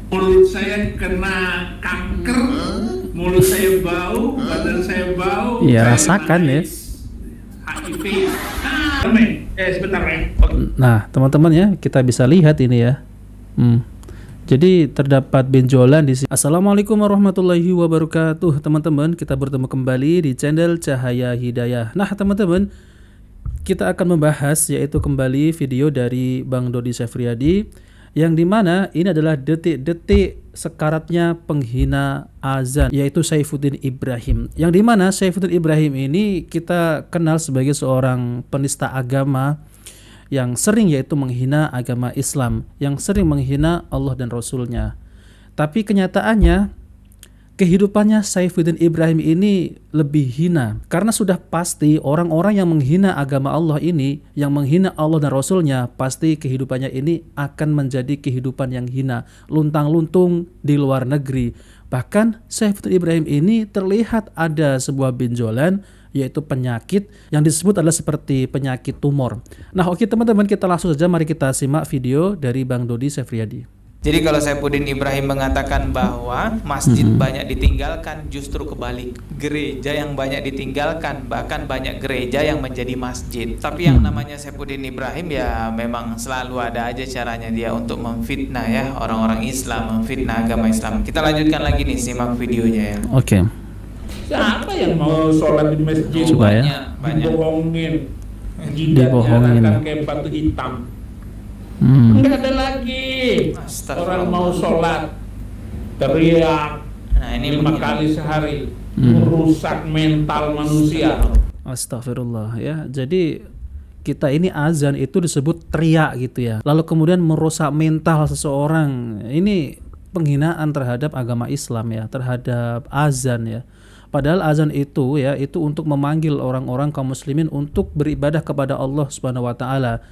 mulut saya kena kanker, mulut saya bau, badan saya bau. Ya, rasakan ya. HIV. Sebentar, men. Nah, teman-teman ya, kita bisa lihat ini ya. Jadi terdapat benjolan di sini. Assalamualaikum warahmatullahi wabarakatuh, teman-teman. Kita bertemu kembali di channel Cahaya Hidayah. Nah, teman-teman, kita akan membahas yaitu kembali video dari Bang Dodi Sefriadi, yang dimana ini adalah detik-detik sekaratnya penghina azan, yaitu Saifuddin Ibrahim. Yang dimana Saifuddin Ibrahim ini kita kenal sebagai seorang penista agama yang sering yaitu menghina agama Islam, yang sering menghina Allah dan Rasulnya. Tapi kenyataannya kehidupannya Saifuddin Ibrahim ini lebih hina, karena sudah pasti orang-orang yang menghina agama Allah ini, yang menghina Allah dan Rasulnya, pasti kehidupannya ini akan menjadi kehidupan yang hina, luntang-luntung di luar negeri. Bahkan Saifuddin Ibrahim ini terlihat ada sebuah benjolan, yaitu penyakit yang disebut adalah seperti penyakit tumor. Nah, oke teman-teman, kita langsung saja mari kita simak video dari Bang Dodi Sefriadi. Jadi kalau Saifuddin Ibrahim mengatakan bahwa masjid banyak ditinggalkan, justru kebalik. Gereja yang banyak ditinggalkan, bahkan banyak gereja yang menjadi masjid. Tapi yang namanya Saifuddin Ibrahim ya memang selalu ada aja caranya dia untuk memfitnah ya orang-orang Islam, memfitnah agama Islam. Kita lanjutkan lagi nih, simak videonya ya. Oke. Siapa yang mau sholat di masjid? Coba ya. Dibohongin. Dibohongin. Kayak batu hitam. Enggak ada lagi orang mau sholat teriak 5 kali sehari, merusak mental manusia. Astagfirullah ya. Jadi kita ini azan itu disebut teriak gitu ya, lalu kemudian merusak mental seseorang. Ini penghinaan terhadap agama Islam ya, terhadap azan ya. Padahal azan itu ya, itu untuk memanggil orang-orang kaum muslimin untuk beribadah kepada Allah Subhanahu wa taala.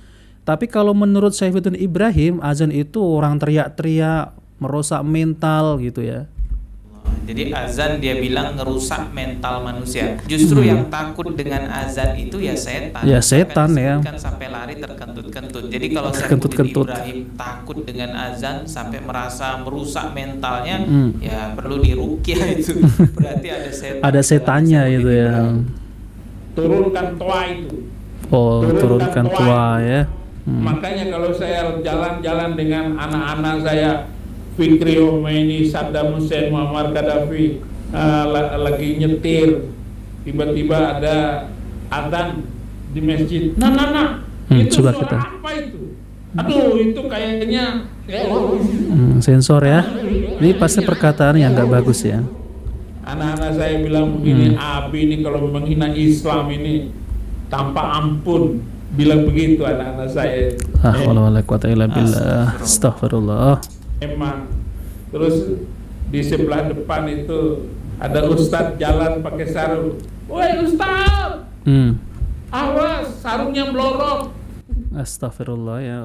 Tapi kalau menurut Saifuddin Ibrahim, azan itu orang teriak-teriak, merusak mental gitu ya. Jadi azan dia bilang ngerusak mental manusia. Justru yang takut dengan azan itu ya setan. Ya setan ya. Kan sampai lari terkentut-kentut. Jadi kalau Saifuddin Ibrahim takut dengan azan sampai merasa merusak mentalnya, ya perlu diruqyah itu. Berarti ada setan. Ada setannya itu ya. Turunkan toa itu. Oh, turunkan toa ya. Makanya kalau saya jalan-jalan dengan anak-anak saya, Fikri Khomeini, Saddam Hussein, Muammar Gaddafi, lagi nyetir, tiba-tiba ada adzan di masjid. Nah, itu coba suara kita. Apa itu? Aduh, itu kayaknya sensor ya. Ini pasti perkataan yang nggak bagus ya. Anak-anak saya bilang begini, Abi ini kalau menghina Islam ini tanpa ampun. Bilang begitu anak-anak saya. Wala quwata illa billah. Astagfirullah. Emang. Terus di sebelah depan itu ada ustadz jalan pakai sarung. Woi ustadz, awas sarungnya melorot. Astagfirullah ya.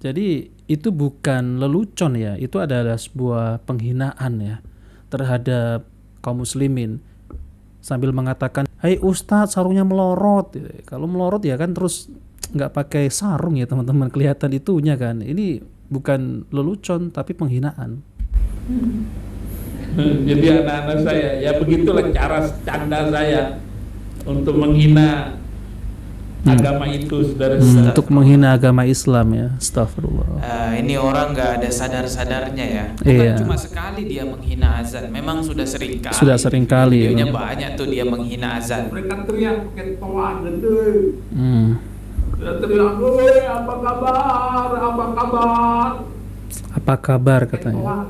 Jadi itu bukan lelucon ya, itu adalah sebuah penghinaan ya terhadap kaum muslimin. Sambil mengatakan, "Hai ustadz, sarungnya melorot." Kalau melorot ya kan terus nggak pakai sarung ya teman-teman, kelihatan itunya kan. Ini bukan lelucon tapi penghinaan. Jadi anak-anak saya ya begitulah cara canda saya untuk menghina agama itu, saudara-saudara. Untuk menghina agama Islam ya. Astagfirullah. Ini orang nggak ada sadar-sadarnya ya. Bukan Iya. cuma sekali dia menghina azan, memang sudah sering kali. Sudah sering kali. Videonya banyak tuh dia menghina azan. Mereka teriak pakai toa gede. Teriak, apa kabar? Apa kabar? Apa kabar katanya?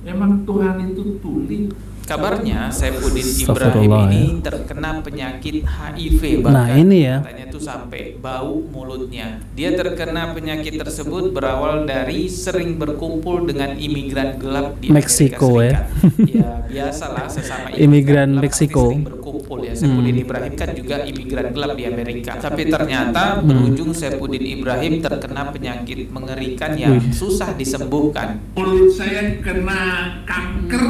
Memang Tuhan itu tuli. Kabarnya Saifuddin Ibrahim ini terkena penyakit HIV, bahkan Nah, ini ya. katanya tuh sampai bau mulutnya. Dia terkena penyakit tersebut berawal dari sering berkumpul dengan imigran gelap di Meksiko Amerika Serikat. Ya biasalah sesama Imigran gelap Meksiko. pasti sering berkumpul ya. Saifuddin Ibrahim kan juga imigran gelap di Amerika. Tapi ternyata berujung Saifuddin Ibrahim terkena penyakit mengerikan yang susah disembuhkan. Mulut saya kena kanker,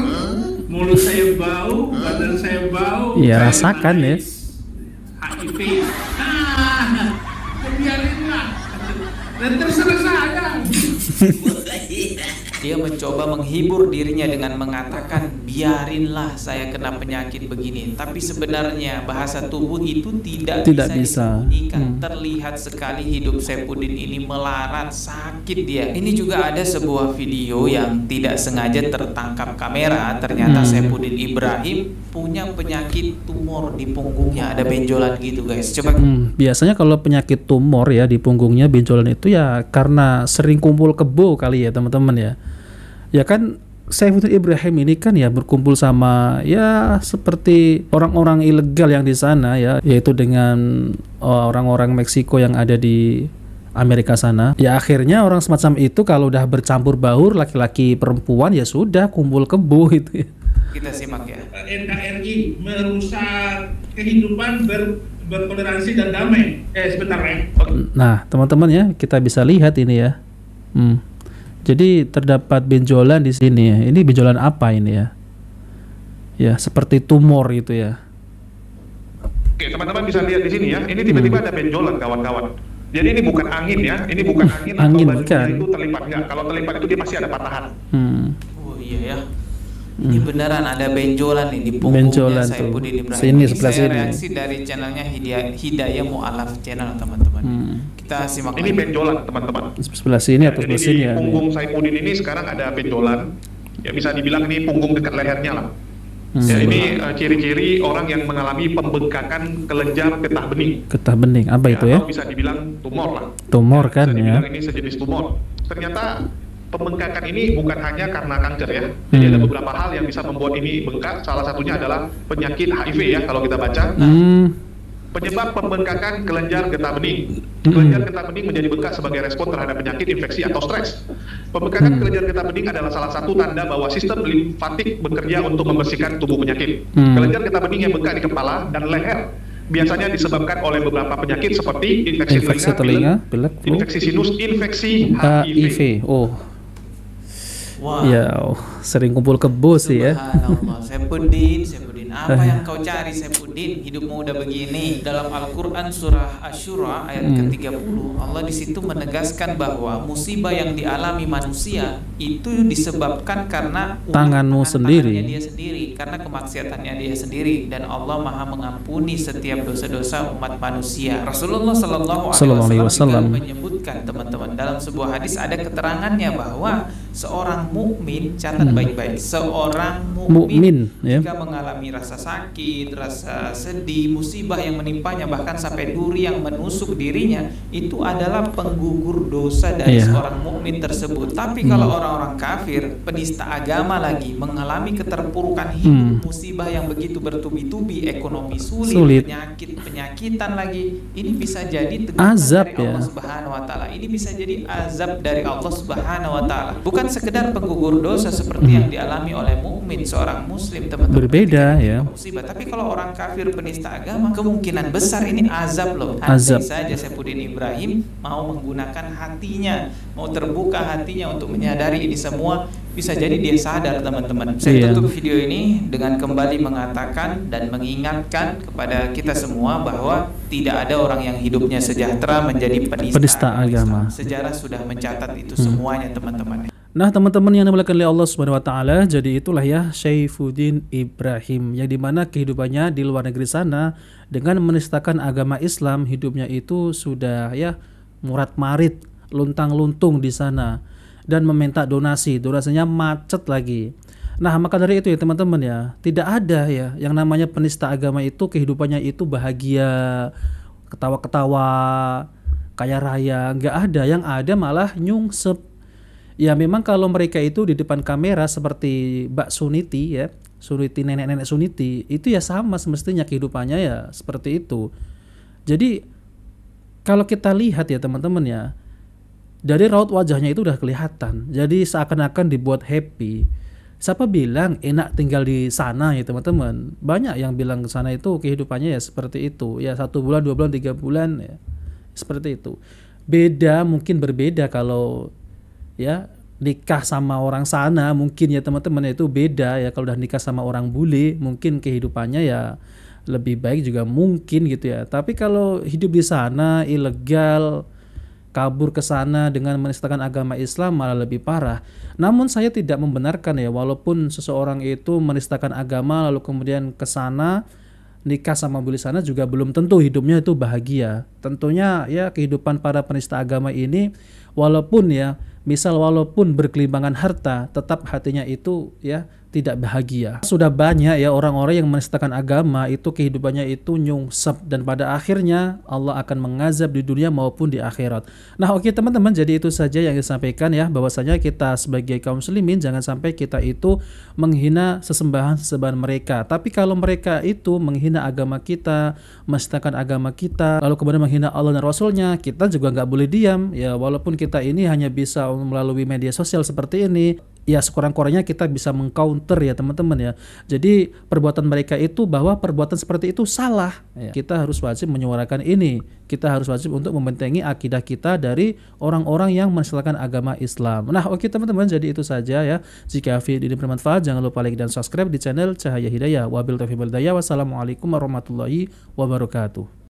mulut saya bau, badan saya bau. Ya, rasakan ya. HIV. Biarinlah. Dan terserah saya. Dia mencoba menghibur dirinya dengan mengatakan, biarinlah saya kena penyakit begini. Tapi sebenarnya bahasa tubuh itu tidak bisa disembunyikan. Terlihat sekali hidup Saifuddin ini melarat, sakit dia. Ini juga ada sebuah video yang tidak sengaja tertangkap kamera. Ternyata Saifuddin Ibrahim punya penyakit tumor di punggungnya, ada benjolan gitu guys. Coba. Biasanya kalau penyakit tumor ya di punggungnya, benjolan itu ya karena sering kumpul kebo kali ya teman-teman ya. Ya kan Saifuddin Ibrahim ini kan ya berkumpul sama ya seperti orang-orang ilegal yang di sana ya, yaitu dengan orang-orang Meksiko yang ada di Amerika sana. Ya akhirnya orang semacam itu kalau udah bercampur baur laki-laki perempuan ya sudah kumpul kebo gitu ya. Kita simak ya. NKRI merusak kehidupan bertoleransi dan damai. Sebentar ya. Nah teman-teman ya, kita bisa lihat ini ya. Jadi terdapat benjolan di sini ya. Ini benjolan apa ini ya? Ya seperti tumor gitu ya. Oke, teman-teman bisa lihat di sini ya. Ini tiba-tiba ada benjolan kawan-kawan. Jadi ini bukan angin ya. Ini bukan angin Angin, atau bajunya bukan. itu terlipat enggak. Kalau terlipat itu dia masih ada patahan. Oh iya ya. Ini beneran ada benjolan nih di punggungnya Benjolan Saifuddin tuh. Ibrahim. Sini, Ini sebelah saya sini. reaksi dari channelnya Hidayah Mu'alaf channel teman-teman. Kita simak Ini lagi. benjolan teman-teman. Sebelah sini atau Jadi sebelah sini di ya. punggung Saifuddin ini sekarang ada benjolan. Ya bisa dibilang ini punggung dekat lehernya lah. Ya, ini ciri-ciri orang yang mengalami pembengkakan kelenjar getah bening. Getah bening apa itu ya? Atau bisa dibilang tumor lah. Tumor kan Bisa ya. dibilang ini sejenis tumor. Ternyata pembengkakan ini bukan hanya karena kanker ya. Jadi ada beberapa hal yang bisa membuat ini bengkak. Salah satunya adalah penyakit HIV ya kalau kita baca. Penyebab pembengkakan kelenjar getah bening. Kelenjar getah bening menjadi bengkak sebagai respon terhadap penyakit, infeksi, atau stres. Pembengkakan kelenjar getah bening adalah salah satu tanda bahwa sistem limfatik bekerja untuk membersihkan tubuh penyakit. Kelenjar getah bening yang bengkak di kepala dan leher biasanya disebabkan oleh beberapa penyakit seperti infeksi telinga, pilek, flu, infeksi sinus, infeksi HIV. Oh. Wah. Ya, sering kumpul kebo sih ya. Subhanallah. Saifuddin, apa yang kau cari Saifuddin? Hidupmu udah begini. Dalam Al-Qur'an surah Asy-Syura ayat ke-30, Allah di situ menegaskan bahwa musibah yang dialami manusia itu disebabkan karena Tanganmu sendiri. dia sendiri, karena kemaksiatannya dia sendiri, dan Allah Maha mengampuni setiap dosa-dosa umat manusia. Rasulullah sallallahu alaihi wasallam menyebutkan teman-teman dalam sebuah hadis ada keterangannya bahwa seorang mukmin, catat baik-baik, seorang mukmin ya, jika mengalami rasa sakit, rasa sedih, musibah yang menimpanya, bahkan sampai duri yang menusuk dirinya, itu adalah penggugur dosa dari seorang mukmin tersebut. Tapi kalau orang-orang kafir, penista agama lagi, mengalami keterpurukan hidup, musibah yang begitu bertubi-tubi, ekonomi sulit, penyakitan lagi, ini bisa jadi teguran azab dari Allah Subhanahu wa taala. Ini bisa jadi azab dari Allah Subhanahu wa taala. Bukan sekedar penggugur dosa seperti yang dialami oleh mukmin, seorang muslim, teman-teman. Berbeda ya. Musibah. Tapi kalau orang kafir penista agama, kemungkinan besar ini azab loh. Azab. Andai saja Saifuddin Ibrahim mau menggunakan hatinya, mau terbuka hatinya untuk menyadari ini semua, bisa jadi dia sadar teman-teman. Saya tutup video ini dengan kembali mengatakan dan mengingatkan kepada kita semua bahwa tidak ada orang yang hidupnya sejahtera menjadi penista agama. Sejarah sudah mencatat itu semuanya teman-teman. Nah teman-teman yang dimuliakan oleh Allah Subhanahu wa taala, jadi itulah ya Saifuddin Ibrahim, yang dimana kehidupannya di luar negeri sana dengan menistakan agama Islam, hidupnya itu sudah ya murat-marit, luntang-luntung di sana, dan meminta donasinya macet lagi. Nah maka dari itu ya teman-teman ya, tidak ada ya yang namanya penista agama itu kehidupannya itu bahagia, ketawa-ketawa, kaya raya, nggak ada. Yang ada malah nyungsep. Ya memang kalau mereka itu di depan kamera seperti Mbak Suniti ya, Suniti, nenek-nenek Suniti, itu ya sama semestinya kehidupannya ya seperti itu. Jadi kalau kita lihat ya teman-teman ya, dari raut wajahnya itu udah kelihatan. Jadi seakan-akan dibuat happy. Siapa bilang enak tinggal di sana ya teman-teman? Banyak yang bilang ke sana itu kehidupannya ya seperti itu. Ya 1 bulan, 2 bulan, 3 bulan ya seperti itu. Beda, mungkin berbeda kalau ya nikah sama orang sana mungkin ya teman-teman itu beda ya. Kalau udah nikah sama orang bule mungkin kehidupannya ya lebih baik juga mungkin gitu ya. Tapi kalau hidup di sana ilegal kabur ke sana dengan menistakan agama Islam malah lebih parah. Namun saya tidak membenarkan ya, walaupun seseorang itu menistakan agama lalu kemudian ke sana nikah sama bule sana juga belum tentu hidupnya itu bahagia. Tentunya ya kehidupan para penista agama ini walaupun ya walaupun berkelimbangan harta, tetap hatinya itu ya tidak bahagia. Sudah banyak ya orang-orang yang menistakan agama itu kehidupannya itu nyungsep dan pada akhirnya Allah akan mengazab di dunia maupun di akhirat. Nah, oke teman-teman, jadi itu saja yang disampaikan ya, bahwasanya kita sebagai kaum muslimin jangan sampai kita itu menghina sesembahan mereka. Tapi kalau mereka itu menghina agama kita, menistakan agama kita, lalu kemudian menghina Allah dan Rasulnya, kita juga nggak boleh diam ya, walaupun kita ini hanya bisa melalui media sosial seperti ini. Ya sekurang-kurangnya kita bisa mengcounter ya teman-teman ya. Jadi perbuatan mereka itu bahwa perbuatan seperti itu salah ya. Kita harus wajib menyuarakan ini. Kita harus wajib untuk membentengi akidah kita dari orang-orang yang menistakan agama Islam. Nah oke teman-teman, jadi itu saja ya. Jika video ini bermanfaat jangan lupa like dan subscribe di channel Cahaya Hidayah. Wabillahi taufiq wal hidayah. Wassalamualaikum warahmatullahi wabarakatuh.